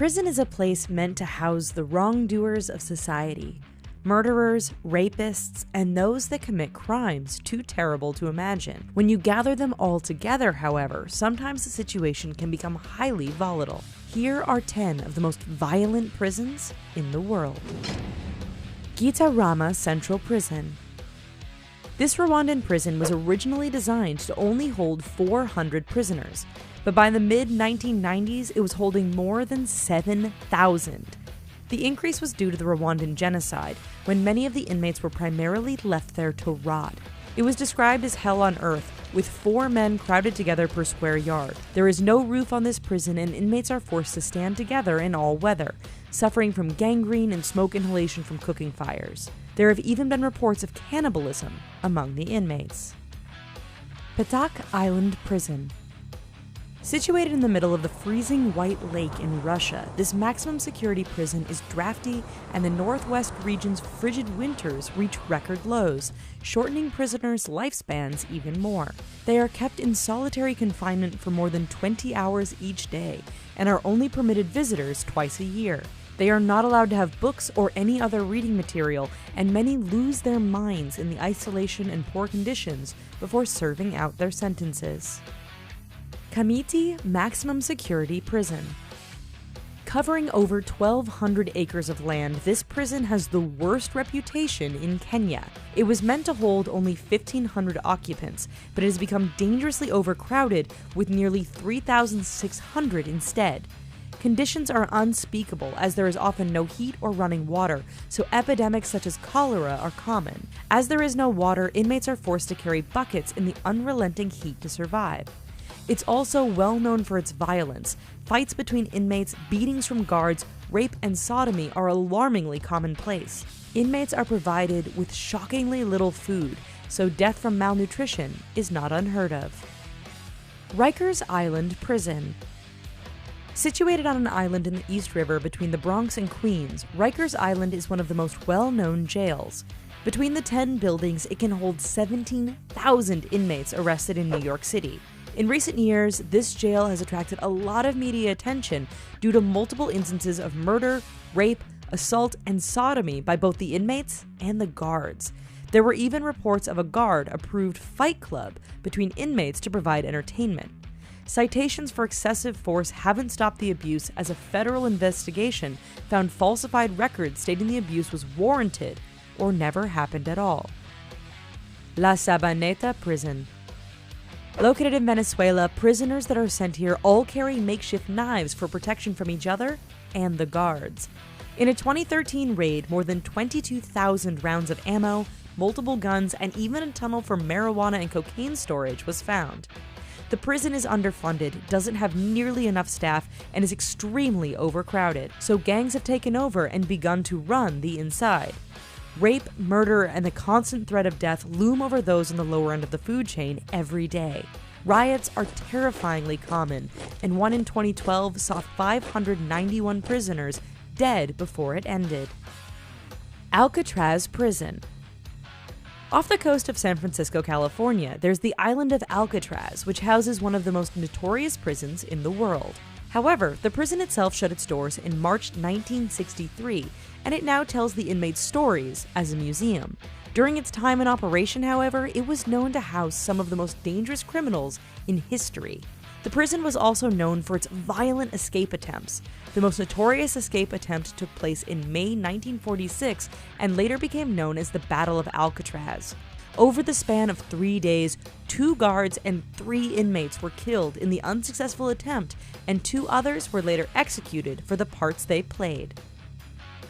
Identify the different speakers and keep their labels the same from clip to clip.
Speaker 1: Prison is a place meant to house the wrongdoers of society. Murderers, rapists, and those that commit crimes too terrible to imagine. When you gather them all together, however, sometimes the situation can become highly volatile. Here are 10 of the most violent prisons in the world. Gitarama Central Prison. This Rwandan prison was originally designed to only hold 400 prisoners, but by the mid-1990s it was holding more than 7,000. The increase was due to the Rwandan genocide, when many of the inmates were primarily left there to rot. It was described as hell on earth, with 4 men crowded together per square yard. There is no roof on this prison, and inmates are forced to stand together in all weather, suffering from gangrene and smoke inhalation from cooking fires. There have even been reports of cannibalism among the inmates. Petak Island Prison. Situated in the middle of the freezing White Lake in Russia, this maximum security prison is drafty, and the northwest region's frigid winters reach record lows, shortening prisoners' lifespans even more. They are kept in solitary confinement for more than 20 hours each day, and are only permitted visitors twice a year. They are not allowed to have books or any other reading material, and many lose their minds in the isolation and poor conditions before serving out their sentences. Kamiti Maximum Security Prison. Covering over 1,200 acres of land, this prison has the worst reputation in Kenya. It was meant to hold only 1,500 occupants, but it has become dangerously overcrowded with nearly 3,600 instead. Conditions are unspeakable, as there is often no heat or running water, so epidemics such as cholera are common. As there is no water, inmates are forced to carry buckets in the unrelenting heat to survive. It's also well known for its violence. Fights between inmates, beatings from guards, rape, and sodomy are alarmingly commonplace. Inmates are provided with shockingly little food, so death from malnutrition is not unheard of. Rikers Island Prison. Situated on an island in the East River between the Bronx and Queens, Rikers Island is one of the most well-known jails. Between the 10 buildings, it can hold 17,000 inmates arrested in New York City. In recent years, this jail has attracted a lot of media attention due to multiple instances of murder, rape, assault, and sodomy by both the inmates and the guards. There were even reports of a guard-approved fight club between inmates to provide entertainment. Citations for excessive force haven't stopped the abuse, as a federal investigation found falsified records stating the abuse was warranted or never happened at all. La Sabaneta Prison. Located in Venezuela, prisoners that are sent here all carry makeshift knives for protection from each other and the guards. In a 2013 raid, more than 22,000 rounds of ammo, multiple guns, and even a tunnel for marijuana and cocaine storage was found. The prison is underfunded, doesn't have nearly enough staff, and is extremely overcrowded, so gangs have taken over and begun to run the inside. Rape, murder, and the constant threat of death loom over those in the lower end of the food chain every day. Riots are terrifyingly common, and one in 2012 saw 591 prisoners dead before it ended. Alcatraz Prison. Off the coast of San Francisco, California, there's the island of Alcatraz, which houses one of the most notorious prisons in the world. However, the prison itself shut its doors in March 1963, and it now tells the inmates' stories as a museum. During its time in operation, however, it was known to house some of the most dangerous criminals in history. The prison was also known for its violent escape attempts. The most notorious escape attempt took place in May 1946 and later became known as the Battle of Alcatraz. Over the span of 3 days, 2 guards and 3 inmates were killed in the unsuccessful attempt, and 2 others were later executed for the parts they played.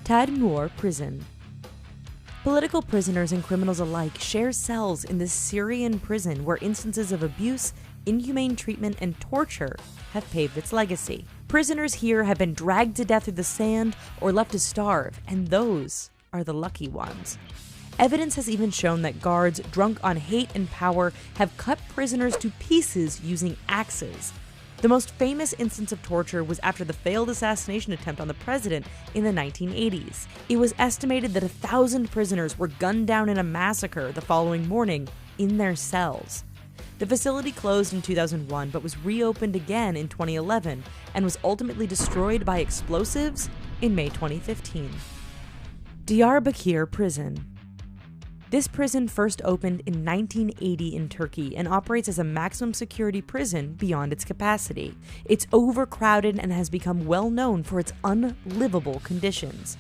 Speaker 1: Tadmor Prison. Political prisoners and criminals alike share cells in this Syrian prison where instances of abuse, inhumane treatment, and torture have paved its legacy. Prisoners here have been dragged to death through the sand or left to starve, and those are the lucky ones. Evidence has even shown that guards, drunk on hate and power, have cut prisoners to pieces using axes. The most famous instance of torture was after the failed assassination attempt on the president in the 1980s. It was estimated that 1,000 prisoners were gunned down in a massacre the following morning in their cells. The facility closed in 2001 but was reopened again in 2011 and was ultimately destroyed by explosives in May 2015. Diyarbakir Prison. This prison first opened in 1980 in Turkey and operates as a maximum security prison beyond its capacity. It's overcrowded and has become well known for its unlivable conditions.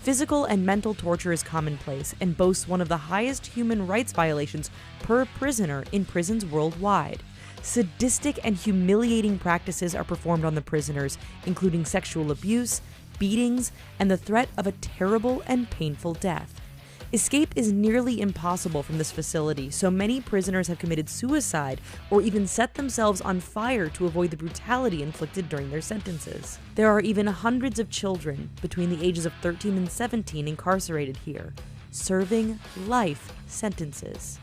Speaker 1: Physical and mental torture is commonplace and boasts one of the highest human rights violations per prisoner in prisons worldwide. Sadistic and humiliating practices are performed on the prisoners, including sexual abuse, beatings, and the threat of a terrible and painful death. Escape is nearly impossible from this facility, so many prisoners have committed suicide or even set themselves on fire to avoid the brutality inflicted during their sentences. There are even hundreds of children between the ages of 13 and 17 incarcerated here, serving life sentences.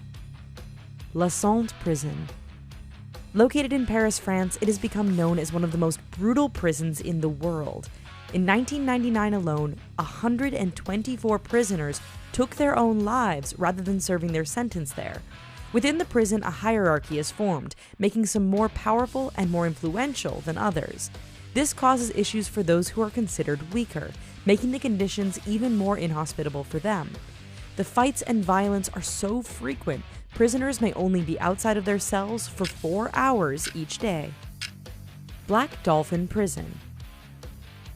Speaker 1: La Sante Prison. Located in Paris, France, it has become known as one of the most brutal prisons in the world. In 1999 alone, 124 prisoners took their own lives rather than serving their sentence there. Within the prison, a hierarchy is formed, making some more powerful and more influential than others. This causes issues for those who are considered weaker, making the conditions even more inhospitable for them. The fights and violence are so frequent, prisoners may only be outside of their cells for 4 hours each day. Black Dolphin Prison.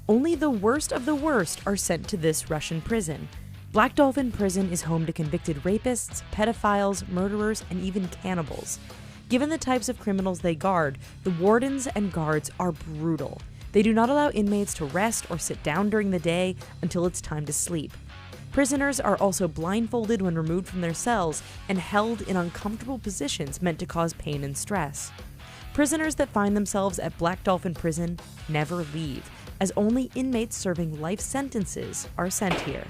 Speaker 1: Only the worst of the worst are sent to this Russian prison. Black Dolphin Prison is home to convicted rapists, pedophiles, murderers, and even cannibals. Given the types of criminals they guard, the wardens and guards are brutal. They do not allow inmates to rest or sit down during the day until it's time to sleep. Prisoners are also blindfolded when removed from their cells and held in uncomfortable positions meant to cause pain and stress. Prisoners that find themselves at Black Dolphin Prison never leave, as only inmates serving life sentences are sent here.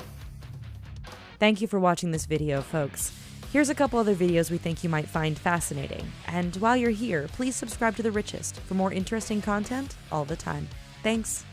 Speaker 1: Thank you for watching this video, folks. Here's a couple other videos we think you might find fascinating. And while you're here, please subscribe to The Richest for more interesting content all the time. Thanks.